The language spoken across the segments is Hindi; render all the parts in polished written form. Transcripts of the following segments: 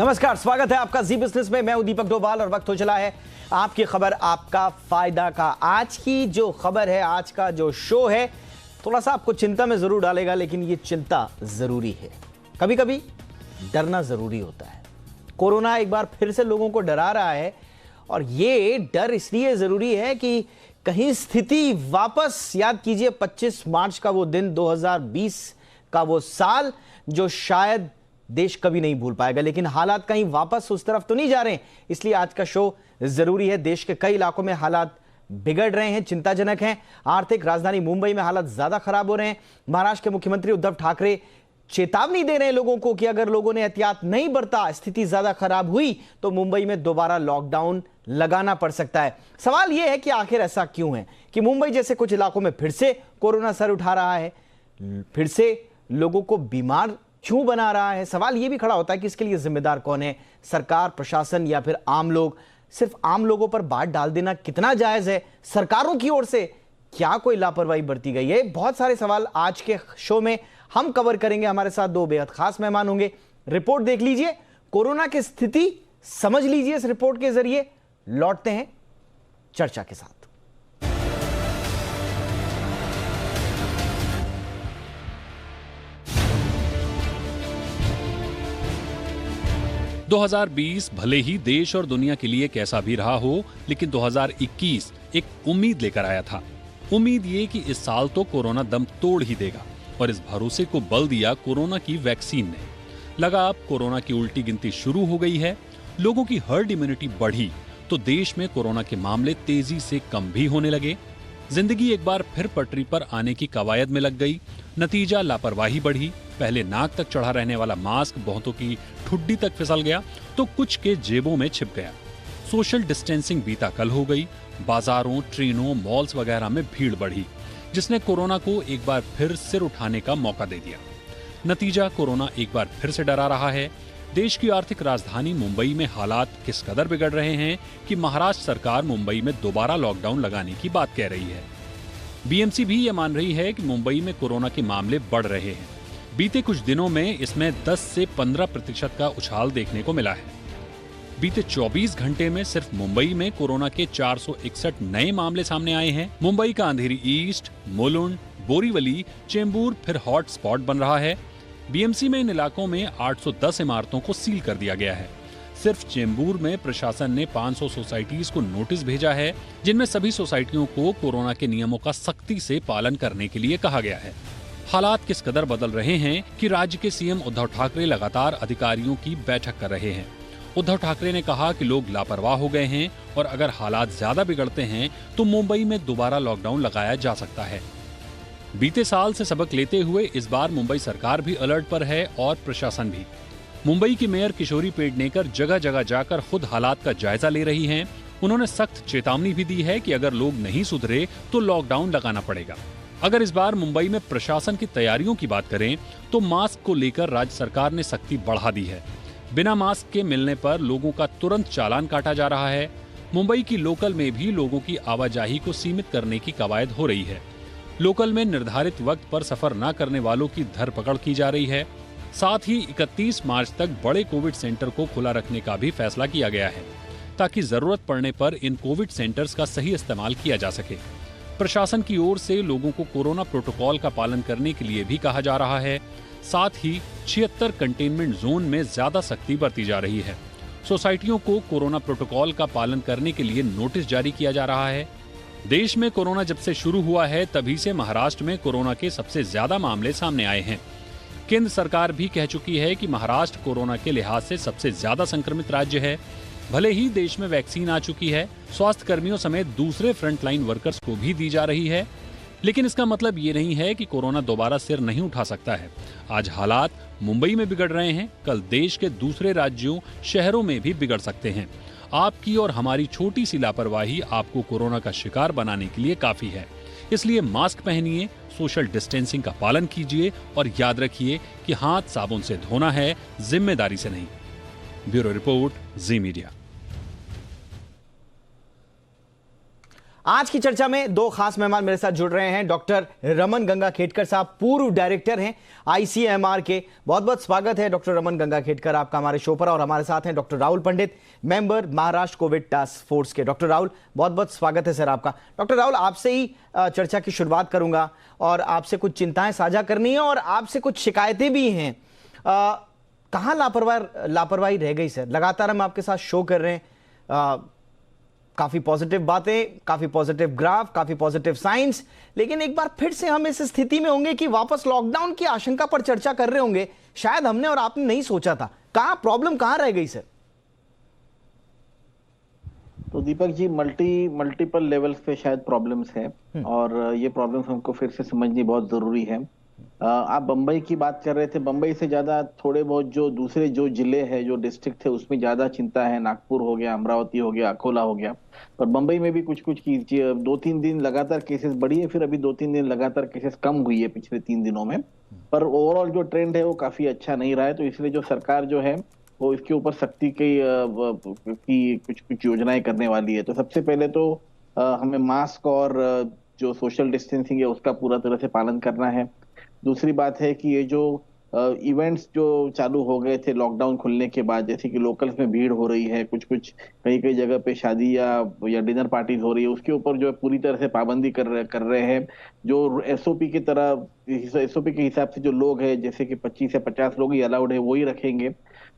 नमस्कार, स्वागत है आपका जी बिजनेस में। मैं हूं दीपक डोभाल और वक्त हो चला है आपकी खबर आपका फायदा का। आज की जो खबर है, आज का जो शो है, थोड़ा सा आपको चिंता में जरूर डालेगा, लेकिन ये चिंता जरूरी है। कभी कभी डरना जरूरी होता है। कोरोना एक बार फिर से लोगों को डरा रहा है और ये डर इसलिए जरूरी है कि कहीं स्थिति वापस, याद कीजिए 25 मार्च का वो दिन, 2020 का वो साल जो शायद देश कभी नहीं भूल पाएगा, लेकिन हालात कहीं वापस उस तरफ तो नहीं जा रहे हैं। इसलिए आज का शो जरूरी है। देश के कई इलाकों में हालात बिगड़ रहे हैं, चिंताजनक हैं। आर्थिक राजधानी मुंबई में हालात ज्यादा खराब हो रहे हैं। महाराष्ट्र के मुख्यमंत्री उद्धव ठाकरे चेतावनी दे रहे हैं लोगों को कि अगर लोगों ने एहतियात नहीं बरता, स्थिति ज्यादा खराब हुई तो मुंबई में दोबारा लॉकडाउन लगाना पड़ सकता है। सवाल यह है कि आखिर ऐसा क्यों है कि मुंबई जैसे कुछ इलाकों में फिर से कोरोना सर उठा रहा है, फिर से लोगों को बीमार क्यों बना रहा है। सवाल यह भी खड़ा होता है कि इसके लिए जिम्मेदार कौन है, सरकार, प्रशासन या फिर आम लोग। सिर्फ आम लोगों पर बात डाल देना कितना जायज है? सरकारों की ओर से क्या कोई लापरवाही बरती गई है? बहुत सारे सवाल आज के शो में हम कवर करेंगे। हमारे साथ दो बेहद खास मेहमान होंगे। रिपोर्ट देख लीजिए, कोरोना की स्थिति समझ लीजिए इस रिपोर्ट के जरिए। लौटते हैं चर्चा के साथ। 2020 भले ही देश और दुनिया के लिए कैसा भी रहा हो, लेकिन 2021 एक उम्मीद लेकर आया था। उम्मीद ये कि इस साल तो कोरोना दम तोड़ ही देगा, और इस भरोसे को बल दिया कोरोना की वैक्सीन ने। लगा अब कोरोना की उल्टी गिनती शुरू हो गई है, लोगों की हर्ड इम्यूनिटी बढ़ी तो देश में कोरोना के मामले तेजी से कम भी होने लगे। जिंदगी एक बार फिर पटरी पर आने की कवायद में लग गई। नतीजा लापरवाही बढ़ी। पहले नाक तक चढ़ा रहने वाला मास्क बहुतों की ठुड्डी तक फिसल गया तो कुछ के जेबों में छिप गया। सोशल डिस्टेंसिंग बीता कल हो गई। बाजारों, ट्रेनों, मॉल्स वगैरह में भीड़ बढ़ी, जिसने कोरोना को एक बार फिर सिर उठाने का मौका दे दिया। नतीजा, कोरोना एक बार फिर से डरा रहा है। देश की आर्थिक राजधानी मुंबई में हालात किस कदर बिगड़ रहे हैं कि महाराष्ट्र सरकार मुंबई में दोबारा लॉकडाउन लगाने की बात कह रही है। बीएमसी भी ये मान रही है कि मुंबई में कोरोना के मामले बढ़ रहे हैं। बीते कुछ दिनों में इसमें 10 से 15% का उछाल देखने को मिला है। बीते 24 घंटे में सिर्फ मुंबई में कोरोना के 461 नए मामले सामने आए हैं। मुंबई का अंधेरी ईस्ट, मुलुंड, बोरीवली, चेंबूर फिर हॉट स्पॉट बन रहा है। बीएमसी में इन इलाकों में 810 इमारतों को सील कर दिया गया है। सिर्फ चेंबूर में प्रशासन ने 500 सोसाइटीज को नोटिस भेजा है, जिनमें सभी सोसाइटियों को कोरोना के नियमों का सख्ती से पालन करने के लिए कहा गया है। हालात किस कदर बदल रहे हैं कि राज्य के सीएम उद्धव ठाकरे लगातार अधिकारियों की बैठक कर रहे हैं। उद्धव ठाकरे ने कहा कि लोग लापरवाह हो गए हैं और अगर हालात ज्यादा बिगड़ते हैं तो मुंबई में दोबारा लॉकडाउन लगाया जा सकता है। बीते साल से सबक लेते हुए इस बार मुंबई सरकार भी अलर्ट पर है और प्रशासन भी। मुंबई की मेयर किशोरी पेडनेकर जगह जगह जाकर खुद हालात का जायजा ले रही हैं। उन्होंने सख्त चेतावनी भी दी है कि अगर लोग नहीं सुधरे तो लॉकडाउन लगाना पड़ेगा। अगर इस बार मुंबई में प्रशासन की तैयारियों की बात करें तो मास्क को लेकर राज्य सरकार ने सख्ती बढ़ा दी है। बिना मास्क के मिलने पर लोगों का तुरंत चालान काटा जा रहा है। मुंबई की लोकल में भी लोगों की आवाजाही को सीमित करने की कवायद हो रही है। लोकल में निर्धारित वक्त पर सफर न करने वालों की धरपकड़ की जा रही है। साथ ही 31 मार्च तक बड़े कोविड सेंटर को खुला रखने का भी फैसला किया गया है, ताकि जरूरत पड़ने पर इन कोविड सेंटर्स का सही इस्तेमाल किया जा सके। प्रशासन की ओर से लोगों को कोरोना प्रोटोकॉल का पालन करने के लिए भी कहा जा रहा है। साथ ही 76 कंटेनमेंट जोन में ज्यादा सख्ती बरती जा रही है। सोसाइटियों को कोरोना प्रोटोकॉल का पालन करने के लिए नोटिस जारी किया जा रहा है। देश में कोरोना जब से शुरू हुआ है तभी से महाराष्ट्र में कोरोना के सबसे ज्यादा मामले सामने आए हैं। केंद्र सरकार भी कह चुकी है कि महाराष्ट्र कोरोना के लिहाज से सबसे ज्यादा संक्रमित राज्य है। भले ही देश में वैक्सीन आ चुकी है, स्वास्थ्य कर्मियों समेत दूसरे फ्रंटलाइन वर्कर्स को भी दी जा रही है, लेकिन इसका मतलब ये नहीं है कि कोरोना दोबारा सिर नहीं उठा सकता है। आज हालात मुंबई में बिगड़ रहे हैं, कल देश के दूसरे राज्यों, शहरों में भी बिगड़ सकते हैं। आपकी और हमारी छोटी सी लापरवाही आपको कोरोना का शिकार बनाने के लिए काफी है। इसलिए मास्क पहनिए, सोशल डिस्टेंसिंग का पालन कीजिए और याद रखिए कि हाथ साबुन से धोना है, जिम्मेदारी से नहीं। ब्यूरो रिपोर्ट, जी मीडिया। आज की चर्चा में दो खास मेहमान मेरे साथ जुड़ रहे हैं। डॉक्टर रमन गंगाखेडकर साहब पूर्व डायरेक्टर हैं आईसीएमआर के। बहुत बहुत स्वागत है डॉक्टर रमन गंगाखेडकर आपका हमारे शो पर। और हमारे साथ हैं doctor Rahul Pandit, member Maharashtra covid task force के। डॉक्टर राहुल, बहुत बहुत स्वागत है सर आपका। डॉक्टर राहुल, आपसे ही चर्चा की शुरुआत करूंगा और आपसे कुछ चिंताएं साझा करनी है और आपसे कुछ शिकायतें भी हैं। कहाँ लापरवाही रह गई सर? लगातार हम आपके साथ शो कर रहे हैं, काफी पॉजिटिव बातें, काफी पॉजिटिव ग्राफ, काफी पॉजिटिव साइंस, लेकिन एक बार फिर से हम इस स्थिति में होंगे कि वापस लॉकडाउन की आशंका पर चर्चा कर रहे होंगे। शायद हमने और आपने नहीं सोचा था। प्रॉब्लम कहां रह गई सर? तो दीपक जी, मल्टीपल लेवल्स पे शायद प्रॉब्लम्स है और ये प्रॉब्लम्स हमको फिर से समझनी बहुत जरूरी है। आप बंबई की बात कर रहे थे। बंबई से ज्यादा थोड़े बहुत जो दूसरे जो जिले हैं, जो डिस्ट्रिक्ट थे, उसमें ज्यादा चिंता है। नागपुर हो गया, अमरावती हो गया, अकोला हो गया। पर बंबई में भी कुछ 2-3 दिन लगातार केसेस बढ़ी है, फिर अभी 2-3 दिन लगातार केसेस कम हुई है पिछले 3 दिनों में। पर ओवरऑल जो ट्रेंड है वो काफी अच्छा नहीं रहा है। तो इसलिए जो सरकार जो है वो इसके ऊपर सख्ती की कुछ योजनाएं करने वाली है। तो सबसे पहले तो हमें मास्क और जो सोशल डिस्टेंसिंग है उसका पूरा तरह से पालन करना है। दूसरी बात है कि ये जो इवेंट्स जो चालू हो गए थे लॉकडाउन खुलने के बाद, जैसे कि लोकल्स में भीड़ हो रही है, कुछ कई जगह पे शादी या डिनर पार्टीज हो रही है, उसके ऊपर जो है पूरी तरह से पाबंदी कर रहे हैं। जो एसओपी के हिसाब से जो लोग हैं, जैसे कि 25 या 50 लोग ही अलाउड है, वही रखेंगे।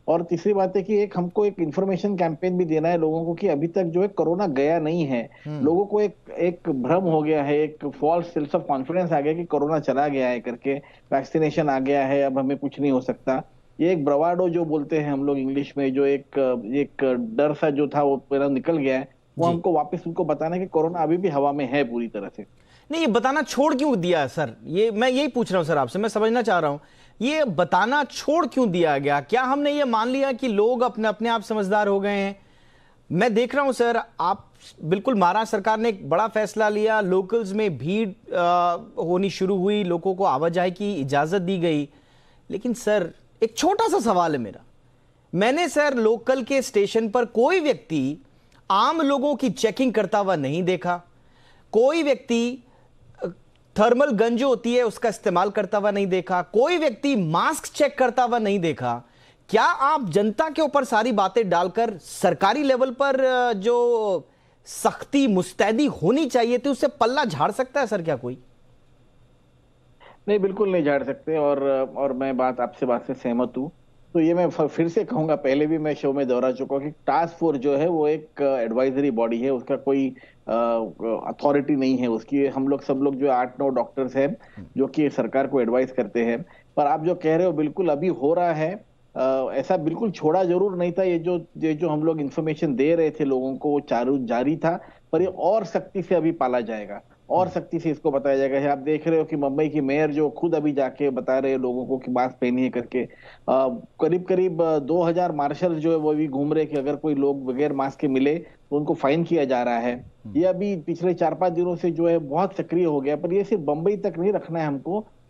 और तीसरी बात है कि हमको एक इन्फॉर्मेशन कैंपेन भी देना है लोगों को कि अभी तक जो है कोरोना गया नहीं है। लोगों को एक भ्रम हो गया है, एक फॉल्स सेंस ऑफ कॉन्फिडेंस आ गया कि कोरोना चला गया है करके, वैक्सीनेशन आ गया है, अब हमें कुछ नहीं हो सकता। ये एक ब्रवाडो जो बोलते हैं हम लोग इंग्लिश में, जो एक डर सा जो था वो पूरा निकल गया है। वो हमको वापस उनको बताना है कि कोरोना अभी भी हवा में है पूरी तरह से। नहीं, ये बताना छोड़ क्यों दिया सर? ये मैं यही पूछ रहा हूं सर आपसे, मैं समझना चाह रहा हूं ये बताना छोड़ क्यों दिया गया? क्या हमने ये मान लिया कि लोग अपने आप समझदार हो गए हैं? मैं देख रहा हूं सर, आप बिल्कुल, महाराष्ट्र सरकार ने एक बड़ा फैसला लिया, लोकल्स में भीड़ होनी शुरू हुई, लोगों को आवाजाही की इजाजत दी गई। लेकिन सर एक छोटा सा सवाल है मेरा। मैंने सर लोकल के स्टेशन पर कोई व्यक्ति आम लोगों की चेकिंग करता हुआ नहीं देखा। कोई व्यक्ति थर्मल गन जो होती है उसका इस्तेमाल करता हुआ नहीं देखा। कोई व्यक्ति मास्क चेक करता हुआ नहीं देखा। क्या आप जनता के ऊपर सारी बातें डालकर सरकारी लेवल पर जो सख्ती मुस्तैदी होनी चाहिए थी उससे पल्ला झाड़ सकता है सर? क्या कोई? नहीं, बिल्कुल नहीं झाड़ सकते। और मैं आपसे बात से सहमत हूँ। तो ये मैं फिर से कहूंगा, पहले भी मैं शो में दोहरा चुका हूँ कि टास्क फोर्स जो है वो एक एडवाइजरी बॉडी है, उसका कोई अथॉरिटी नहीं है उसकी। हम सब लोग जो 8-9 डॉक्टर्स हैं जो कि सरकार को एडवाइस करते हैं। पर आप जो कह रहे हो बिल्कुल अभी हो रहा है। ऐसा बिल्कुल छोड़ा जरूर नहीं था। ये जो हम लोग इंफॉर्मेशन दे रहे थे लोगों को, वो जारी था। पर ये और सख्ती से अभी पाला जाएगा, और सख्ती से इसको बताया जाएगा। आप देख रहे हो कि मुंबई की मेयर जो खुद अभी जाके बता रहे हैं लोगों को कि मास्क पहनिए करके। करीब 2000 मार्शल जो है वो भी घूम रहे कि अगर कोई लोग बगैर मास्क के मिले तो उनको फाइन किया जा रहा है। ये अभी पिछले 4-5 दिनों से जो है बहुत सक्रिय हो गया। पर ये सिर्फ बंबई तक नहीं रखना है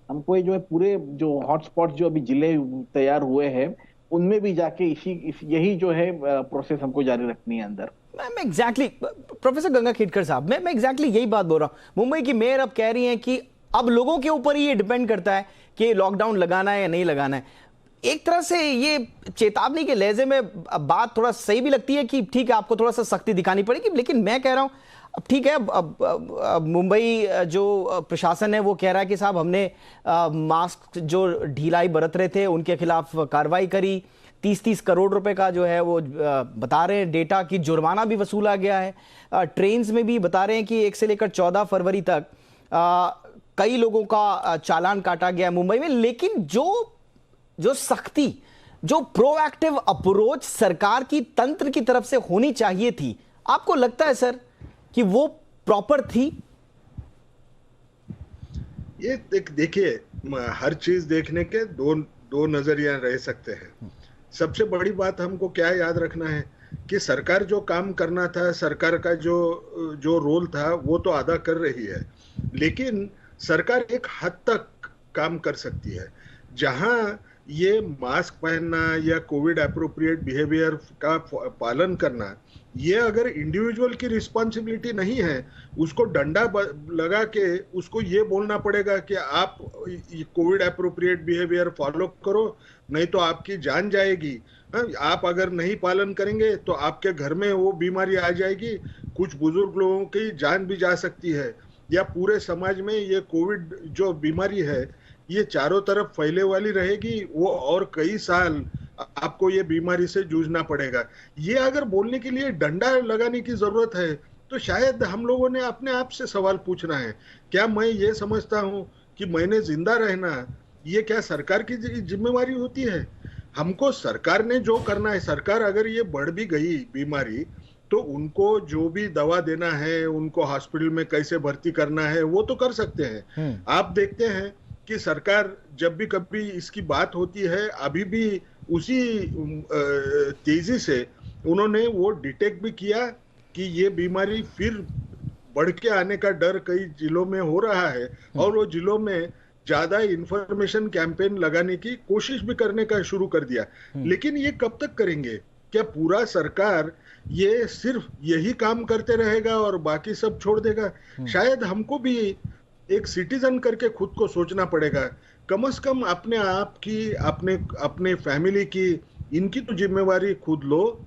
हमको ये जो है पूरे जो हॉटस्पॉट जो अभी जिले तैयार हुए हैं उनमें भी जाके यही जो है प्रोसेस हमको जारी रखनी है अंदर। मैं एग्जैक्टली प्रोफेसर गंगाखेडकर साहब, मैं एग्जैक्टली यही बात बोल रहा हूं। मुंबई की मेयर अब कह रही हैं कि अब लोगों के ऊपर ही ये डिपेंड करता है कि लॉकडाउन लगाना है या नहीं लगाना है। एक तरह से ये चेतावनी के लहजे में बात थोड़ा सही भी लगती है कि ठीक है आपको थोड़ा सा सख्ती दिखानी पड़ेगी, लेकिन मैं कह रहा हूं अब ठीक है, अब मुंबई जो प्रशासन है वो कह रहा है कि साहब हमने मास्क जो ढिलाई बरत रहे थे उनके खिलाफ कार्रवाई करी। 30-30 करोड़ रुपए का जो है वो बता रहे हैं डेटा कि जुर्माना भी वसूला गया है। ट्रेन्स में भी बता रहे हैं कि 1 से लेकर 14 फरवरी तक कई लोगों का चालान काटा गया है मुंबई में। लेकिन जो सख्ती, जो प्रोएक्टिव अप्रोच सरकार की तंत्र की तरफ से होनी चाहिए थी, आपको लगता है सर कि वो प्रॉपर थी? ये देखिए, हर चीज देखने के दो नजरिया रह सकते हैं। सबसे बड़ी बात हमको क्या याद रखना है कि सरकार जो काम करना था, सरकार का जो रोल था वो तो अदा कर रही है, लेकिन सरकार एक हद तक काम कर सकती है। जहां ये मास्क पहनना या कोविड अप्रोप्रिएट बिहेवियर का पालन करना, ये अगर इंडिविजुअल की रिस्पॉन्सिबिलिटी नहीं है, उसको डंडा लगा के उसको ये बोलना पड़ेगा कि आप कोविड अप्रोप्रिएट बिहेवियर फॉलो करो, नहीं तो आपकी जान जाएगी। आप अगर नहीं पालन करेंगे तो आपके घर में वो बीमारी आ जाएगी, कुछ बुजुर्ग लोगों की जान भी जा सकती है, या पूरे समाज में ये कोविड जो बीमारी है ये चारों तरफ फैले वाली रहेगी, वो और कई साल आपको ये बीमारी से जूझना पड़ेगा। ये अगर बोलने के लिए डंडा लगाने की जरूरत है तो शायद हम लोगों ने अपने आप से सवाल पूछना है, क्या मैं ये समझता हूँ कि मैंने जिंदा रहना ये क्या सरकार की जिम्मेवारी होती है? हमको सरकार ने जो करना है, सरकार अगर ये बढ़ भी गई बीमारी तो उनको जो भी दवा देना है, उनको हॉस्पिटल में कैसे भर्ती करना है वो तो कर सकते हैं। आप देखते हैं कि सरकार जब भी कभी इसकी बात होती है, अभी भी उसी तेजी से उन्होंने वो डिटेक्ट भी किया कि ये बीमारी फिर बढ़ के आने का डर कई जिलों में हो रहा है, और वो जिलों में ज्यादा इंफॉर्मेशन कैंपेन लगाने की कोशिश भी करने का शुरू कर दिया। लेकिन ये कब तक करेंगे? क्या पूरा सरकार ये सिर्फ यही काम करते रहेगा और बाकी सब छोड़ देगा? शायद हमको भी एक सिटीजन करके खुद को सोचना पड़ेगा, कम से कम अपने आप की, अपने फैमिली की, इनकी तो जिम्मेवारी खुद लो।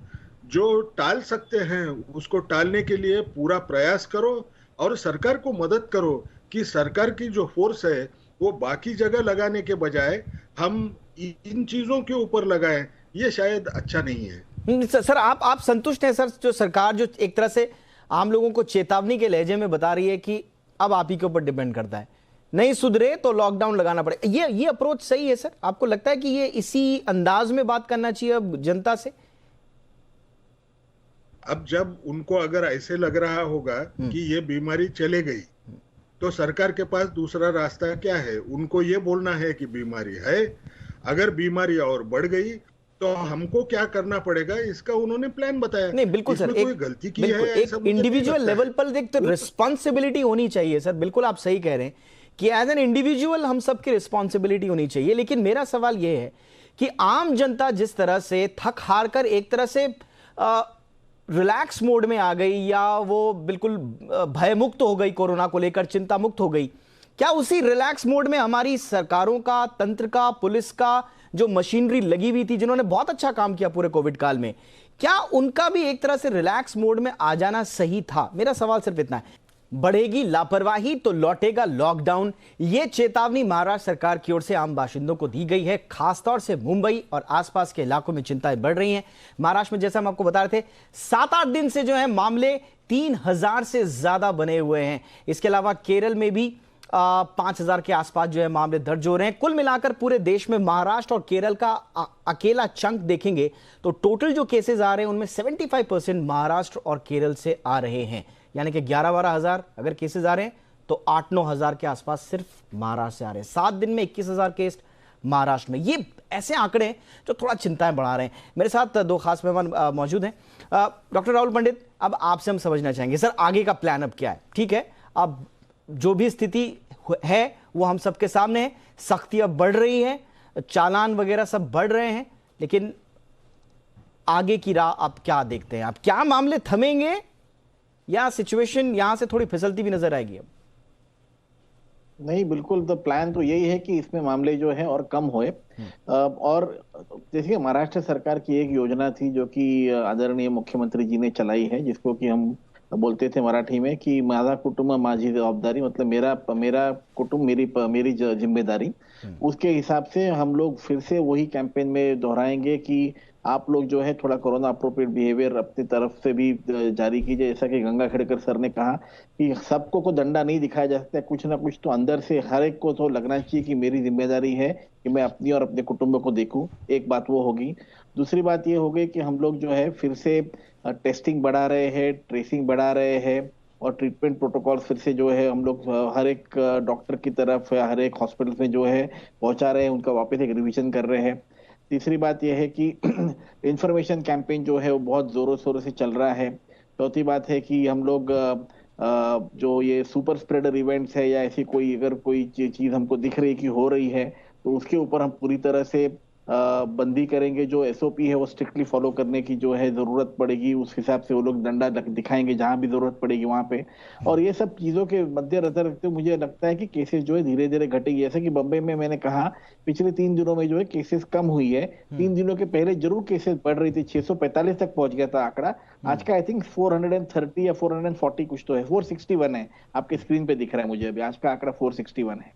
जो टाल सकते हैं उसको टालने के लिए पूरा प्रयास करो, और सरकार को मदद करो कि सरकार की जो फोर्स है वो बाकी जगह लगाने के बजाय हम इन चीजों के ऊपर लगाएं। ये शायद अच्छा नहीं है। सर आप संतुष्ट हैं सर, जो सरकार जो एक तरह से आम लोगों को चेतावनी के लहजे में बता रही है कि अब आप ही के ऊपर डिपेंड करता है, नहीं सुधरे तो लॉकडाउन लगाना पड़े, ये अप्रोच सही है सर? आपको लगता है कि ये इसी अंदाज में बात करना चाहिए अब जनता से? अब जब उनको अगर ऐसे लग रहा होगा कि ये बीमारी चले गई तो सरकार के पास दूसरा रास्ता क्या है? उनको ये बोलना है कि बीमारी है, अगर बीमारी और बढ़ गई तो हमको क्या करना पड़ेगा, इसका उन्होंने प्लान बताया। नहीं बिल्कुल सर, कोई गलती की है एक इंडिविजुअल लेवल पर एक तो रिस्पॉन्सिबिलिटी होनी चाहिए सर, बिल्कुल आप सही कह रहे हैं कि एज एन इंडिविजुअल हम सबकी रिस्पॉन्सिबिलिटी होनी चाहिए। लेकिन मेरा सवाल यह है कि आम जनता जिस तरह से थक हार कर एक तरह से रिलैक्स मोड में आ गई, या वो बिल्कुल भयमुक्त हो गई, कोरोना को लेकर चिंता मुक्त हो गई, क्या उसी रिलैक्स मोड में हमारी सरकारों का, तंत्र का, पुलिस का जो मशीनरी लगी हुई थी, जिन्होंने बहुत अच्छा काम किया पूरे कोविड काल में, क्या उनका भी एक तरह से रिलैक्स मोड में आ जाना सही था? मेरा सवाल सिर्फ इतना है। बढ़ेगी लापरवाही तो लौटेगा लॉकडाउन, ये चेतावनी महाराष्ट्र सरकार की ओर से आम बाशिंदों को दी गई है। खासतौर से मुंबई और आसपास के इलाकों में चिंताएं बढ़ रही हैं। महाराष्ट्र में जैसा हम आपको बता रहे थे, 7-8 दिन से जो है मामले 3000 से ज्यादा बने हुए हैं। इसके अलावा केरल में भी 5000 के आसपास जो है मामले दर्ज हो रहे हैं। कुल मिलाकर पूरे देश में महाराष्ट्र और केरल का अकेला चंक देखेंगे तो टोटल जो केसेस आ रहे हैं उनमें 75% महाराष्ट्र और केरल से आ रहे हैं। यानी कि 11-12 हजार अगर केसेस आ रहे हैं तो 8-9 हजार के आसपास सिर्फ महाराष्ट्र से आ रहे हैं। 7 दिन में 21,000 केस महाराष्ट्र में। ये ऐसे आंकड़े हैं जो थोड़ा चिंताएं बढ़ा रहे हैं। मेरे साथ 2 खास मेहमान मौजूद हैं। डॉक्टर राहुल पंडित, अब आपसे हम समझना चाहेंगे सर, आगे का प्लान अब क्या है? ठीक है, अब जो भी स्थिति है वो हम सबके सामने है, सख्ती अब बढ़ रही है, चालान वगैरह सब बढ़ रहे हैं, लेकिन आगे की राह आप क्या देखते हैं? आप क्या मामले थमेंगे या सिचुएशन यहां से थोड़ी फिसलती भी नजर आएगी? अब नहीं, बिल्कुल तो प्लान तो यही है कि इसमें मामले जो है और कम होए। और देखिए, महाराष्ट्र सरकार की एक योजना थी जो कि आदरणीय मुख्यमंत्री जी ने चलाई है, जिसको कि हम बोलते थे मराठी में कि माझा कुटुंब माझी जवाबदारी, मतलब मेरा कुटुंब मेरी जिम्मेदारी। उसके हिसाब से हम लोग फिर से वही कैंपेन में दोहराएंगे कि आप लोग जो है थोड़ा कोरोना अप्रोप्रिएट बिहेवियर अपनी तरफ से भी जारी कीजिए। जैसा कि गंगा खेड़कर सर ने कहा कि सबको को डंडा नहीं दिखाया जा सकता, कुछ ना कुछ तो अंदर से हर एक को तो लगना चाहिए कि मेरी जिम्मेदारी है कि मैं अपनी और अपने कुटुंब को देखूं। एक बात वो होगी। दूसरी बात ये हो गई कि हम लोग जो है फिर से टेस्टिंग बढ़ा रहे हैं, ट्रेसिंग बढ़ा रहे हैं, और ट्रीटमेंट प्रोटोकॉल फिर से जो है हम लोग हर एक डॉक्टर की तरफ या हर एक हॉस्पिटल में जो है पहुंचा रहे हैं, उनका वापस एक रिविजन कर रहे हैं। तीसरी बात यह है कि इंफॉर्मेशन कैंपेन जो है वो बहुत जोरों शोरों से चल रहा है। चौथी बात है कि हम लोग जो ये सुपर स्प्रेडर इवेंट्स है या ऐसी कोई अगर कोई चीज हमको दिख रही है कि हो रही है, तो उसके ऊपर हम पूरी तरह से बंदी करेंगे, जो एसओपी है वो स्ट्रिक्टली फॉलो करने की जो है जरूरत पड़ेगी, उस हिसाब से वो लोग डंडा दिखाएंगे जहां भी जरूरत पड़ेगी वहां पे। और ये सब चीजों के मद्दे नजर रखते हुए मुझे लगता है कि केसेस जो है धीरे धीरे घटेगी। जैसे कि बम्बई में मैंने कहा पिछले 3 दिनों में जो है केसेस कम हुई है। 3 दिनों के पहले जरूर केसेस बढ़ रही थी, 645 तक पहुंच गया था आंकड़ा। आज का आई थिंक 430 या 440 कुछ तो है, 461 है, आपके स्क्रीन पे दिख रहा है मुझे अभी, आज का आंकड़ा 461 है।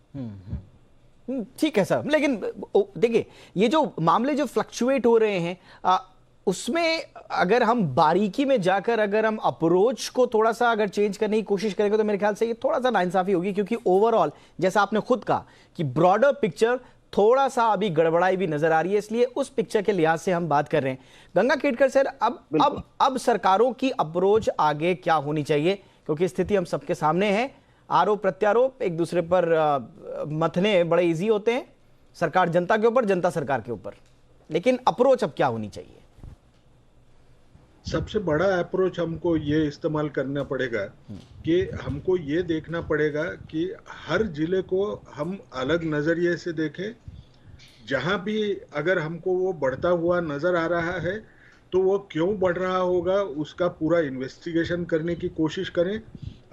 ठीक है सर, लेकिन देखिए ये जो मामले जो फ्लक्चुएट हो रहे हैं उसमें अगर हम बारीकी में जाकर अगर हम अप्रोच को थोड़ा सा अगर चेंज करने की कोशिश करेंगे तो मेरे ख्याल से ये थोड़ा सा नाइंसाफी होगी, क्योंकि ओवरऑल जैसा आपने खुद कहा कि ब्रॉडर पिक्चर थोड़ा सा अभी गड़बड़ाई भी नजर आ रही है, इसलिए उस पिक्चर के लिहाज से हम बात कर रहे हैं। गंगा खेड़कर सर, अब सरकारों की अप्रोच आगे क्या होनी चाहिए, क्योंकि स्थिति हम सबके सामने है, आरोप प्रत्यारोप एक दूसरे पर मथने बड़े इजी होते हैं, सरकार जनता के ऊपर, जनता सरकार के ऊपर, लेकिन अप्रोच अब क्या होनी चाहिए? सबसे बड़ा अप्रोच हमको ये इस्तेमाल करना पड़ेगा कि हमको ये देखना पड़ेगा कि हर जिले को हम अलग नजरिए से देखें। जहां भी अगर हमको वो बढ़ता हुआ नजर आ रहा है तो वो क्यों बढ़ रहा होगा उसका पूरा इन्वेस्टिगेशन करने की कोशिश करें।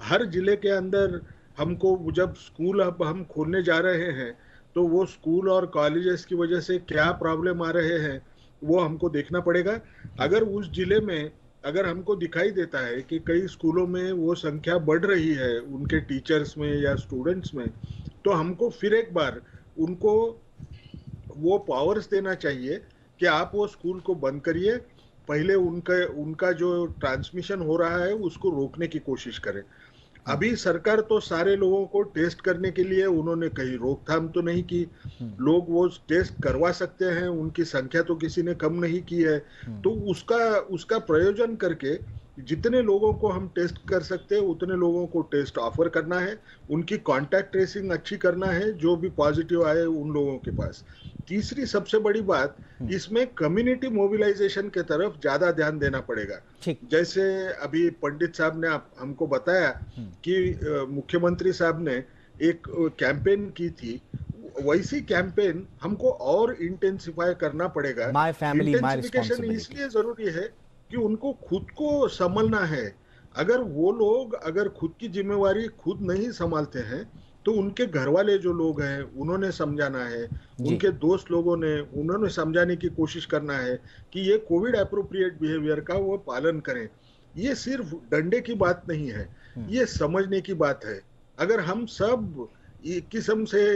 हर जिले के अंदर हमको जब स्कूल अब हम खोलने जा रहे हैं तो वो स्कूल और कॉलेजेस की वजह से क्या प्रॉब्लम आ रहे हैं वो हमको देखना पड़ेगा। अगर उस जिले में अगर हमको दिखाई देता है कि कई स्कूलों में वो संख्या बढ़ रही है उनके टीचर्स में या स्टूडेंट्स में, तो हमको फिर एक बार उनको वो पावर्स देना चाहिए कि आप वो स्कूल को बंद करिए, पहले उनका जो ट्रांसमिशन हो रहा है उसको रोकने की कोशिश करें। अभी सरकार तो सारे लोगों को टेस्ट करने के लिए उन्होंने कहीं रोकथाम तो नहीं की, लोग वो टेस्ट करवा सकते हैं, उनकी संख्या तो किसी ने कम नहीं की है। तो उसका प्रयोजन करके जितने लोगों को हम टेस्ट कर सकते हैं उतने लोगों को टेस्ट ऑफर करना है, उनकी कांटेक्ट ट्रेसिंग अच्छी करना है, जो भी पॉजिटिव आए उन लोगों के पास। तीसरी सबसे बड़ी बात, इसमें कम्युनिटी मोबिलाइजेशन के तरफ ज्यादा ध्यान देना पड़ेगा। जैसे अभी पंडित साहब ने हमको बताया कि मुख्यमंत्री साहब ने एक कैंपेन की थी, वैसी कैंपेन हमको और इंटेंसिफाई करना पड़ेगा। माय फैमिली माय रिस्पांसिबिलिटी इसलिए जरूरी है कि उनको खुद को संभलना है। अगर वो लोग अगर खुद की जिम्मेवारी खुद नहीं संभालते हैं तो उनके घर वाले जो लोग हैं उन्होंने समझाना है, उनके दोस्त लोगों ने उन्होंने समझाने की कोशिश करना है कि ये कोविड एप्रोप्रिएट बिहेवियर का वो पालन करें। ये सिर्फ डंडे की बात नहीं है, ये समझने की बात है। अगर हम सब एक किस्म से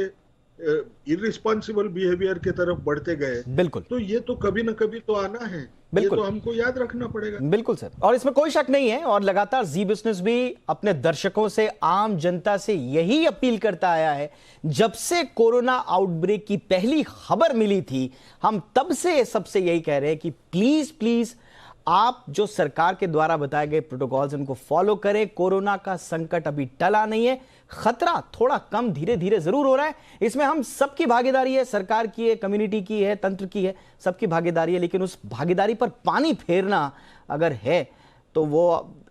इररिस्पॉन्सिबल बिहेवियर के तरफ बढ़ते गए बिल्कुल, तो ये तो कभी ना कभी तो आना है, ये तो हमको याद रखना पड़ेगा। बिल्कुल सर, और इसमें कोई शक नहीं है। और लगातार जी बिजनेस भी अपने दर्शकों से, आम जनता से यही अपील करता आया है। जब से कोरोना आउटब्रेक की पहली खबर मिली थी, हम तब से सबसे यही कह रहे हैं कि प्लीज प्लीज आप जो सरकार के द्वारा बताए गए प्रोटोकॉल्स उनको फॉलो करें। कोरोना का संकट अभी टला नहीं है, खतरा थोड़ा कम धीरे धीरे जरूर हो रहा है, इसमें हम सबकी भागीदारी है, सरकार की है, कम्युनिटी की है, तंत्र की है, सबकी भागीदारी है। लेकिन उस भागीदारी पर पानी फेरना अगर है तो वो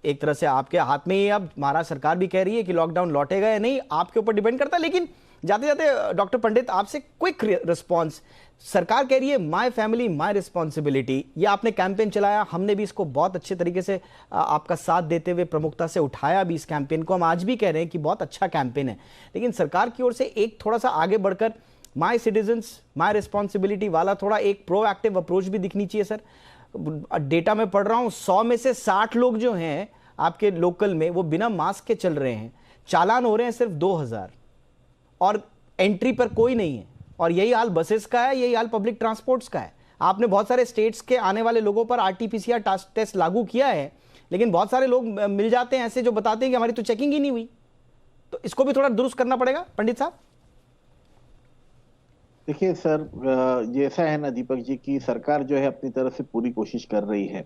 एक तरह से आपके हाथ में ही। अब महाराष्ट्र सरकार भी कह रही है कि लॉकडाउन लौटेगा या नहीं, आपके ऊपर डिपेंड करता है। लेकिन जाते जाते डॉक्टर पंडित आपसे क्विक रिस्पॉन्स, सरकार कह रही है माय फैमिली माय रिस्पॉन्सिबिलिटी, ये आपने कैंपेन चलाया, हमने भी इसको बहुत अच्छे तरीके से आपका साथ देते हुए प्रमुखता से उठाया भी इस कैंपेन को। हम आज भी कह रहे हैं कि बहुत अच्छा कैंपेन है, लेकिन सरकार की ओर से एक थोड़ा सा आगे बढ़कर माय सिटीजन्स माय रिस्पॉन्सिबिलिटी वाला थोड़ा एक प्रोएक्टिव अप्रोच भी दिखनी चाहिए सर। डेटा में पढ़ रहा हूं 100 में से 60 लोग जो हैं आपके लोकल में वो बिना मास्क के चल रहे हैं, चालान हो रहे हैं सिर्फ 2000 और एंट्री पर कोई नहीं है। और यही हाल बसेस का है, यही हाल पब्लिक ट्रांसपोर्ट्स का है। आपने बहुत सारे स्टेट्स के आने वाले लोगों पर आरटीपीसीआर टेस्ट लागू किया है, लेकिन बहुत सारे लोग मिल जाते हैं ऐसे जो बताते हैं कि हमारी तो चेकिंग ही नहीं हुई। तो इसको भी थोड़ा दुरुस्त करना पड़ेगा पंडित साहब। देखिए सर, जैसा है ना दीपक जी की सरकार जो है अपनी तरफ से पूरी कोशिश कर रही है।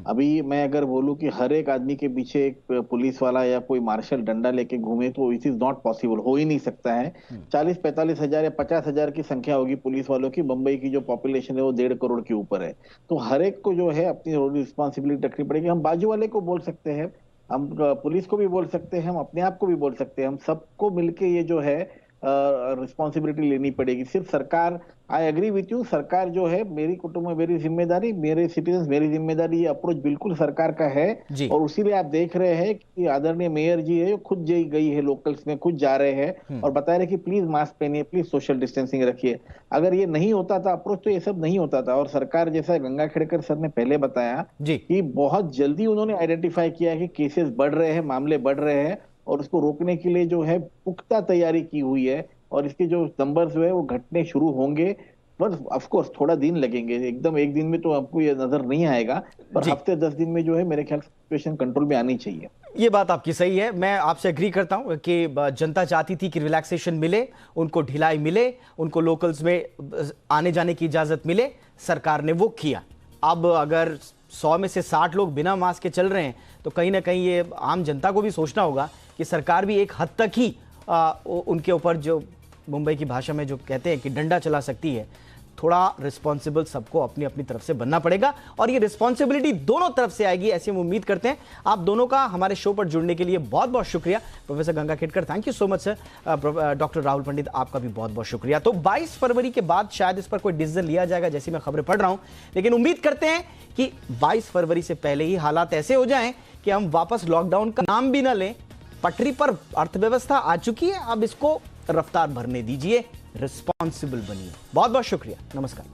अभी मैं अगर बोलूं कि हर एक आदमी के पीछे एक पुलिस वाला या कोई मार्शल डंडा लेके घूमे तो इट इज नॉट पॉसिबल, हो ही नहीं सकता है। 40-45 हजार या 50 हजार की संख्या होगी पुलिस वालों की। मुंबई की जो पॉपुलेशन है वो 1.5 करोड़ के ऊपर है। तो हर एक को जो है अपनी रिस्पॉन्सिबिलिटी रखनी पड़ेगी। हम बाजू वाले को बोल सकते हैं, हम पुलिस को भी बोल सकते हैं, हम अपने आप को भी बोल सकते हैं, हम सबको मिलके ये जो है रिस्पॉन्सिबिलिटी लेनी पड़ेगी। सिर्फ सरकार, आई एग्री विथ यू, सरकार जो है, मेरी कुटुंब में मेरी जिम्मेदारी, मेरे सिटीजन मेरी जिम्मेदारी, ये अप्रोच बिल्कुल सरकार का है। और उसीलिए आप देख रहे हैं कि आदरणीय मेयर जी है, खुद गई है लोकल्स में, खुद जा रहे हैं और बता रहे कि प्लीज मास्क पहनिए, प्लीज सोशल डिस्टेंसिंग रखिए। अगर ये नहीं होता था अप्रोच तो ये सब नहीं होता था। और सरकार, जैसा गंगा खेड़कर सर ने पहले बताया कि बहुत जल्दी उन्होंने आइडेंटिफाई किया कि केसेस बढ़ रहे हैं, मामले बढ़ रहे हैं, और उसको रोकने के लिए जो है पुख्ता तैयारी की हुई है। और इसके जो नंबर्स जो है वो घटने शुरू होंगे, पर ऑफ कोर्स थोड़ा दिन लगेंगे, एकदम एक दिन में तो आपको ये नजर नहीं आएगा, पर हफ्ते 10 दिन में जो है मेरे ख्याल से सिचुएशन कंट्रोल में आनी चाहिए। ये बात आपकी सही है, मैं आपसे एग्री करता हूं कि जनता चाहती थी कि रिलैक्सेशन मिले, उनको ढिलाई मिले, उनको लोकल्स में आने जाने की इजाजत मिले, सरकार ने वो किया। अब अगर 100 में से 60 लोग बिना मास्क के चल रहे हैं तो कहीं ना कहीं ये आम जनता को भी सोचना होगा कि सरकार भी एक हद तक ही उनके ऊपर, जो मुंबई की भाषा में जो कहते हैं कि डंडा चला सकती है। थोड़ा रिस्पॉन्सिबल सबको अपनी अपनी तरफ से बनना पड़ेगा और ये रिस्पॉन्सिबिलिटी दोनों तरफ से आएगी, ऐसी हम उम्मीद करते हैं। आप दोनों का हमारे शो पर जुड़ने के लिए बहुत बहुत शुक्रिया। Professor Ganga Khedkar, thank you so much sir. Doctor Rahul Pandit, आपका भी बहुत बहुत शुक्रिया। तो 22 फरवरी के बाद शायद इस पर कोई डिसीजन लिया जाएगा, जैसी मैं खबरें पढ़ रहा हूं, लेकिन उम्मीद करते हैं कि 22 फरवरी से पहले ही हालात ऐसे हो जाएं कि हम वापस लॉकडाउन का नाम भी ना लें। पटरी पर अर्थव्यवस्था आ चुकी है, अब इसको रफ्तार भरने दीजिए, रिस्पॉन्सिबल बनिए। बहुत बहुत शुक्रिया, नमस्कार।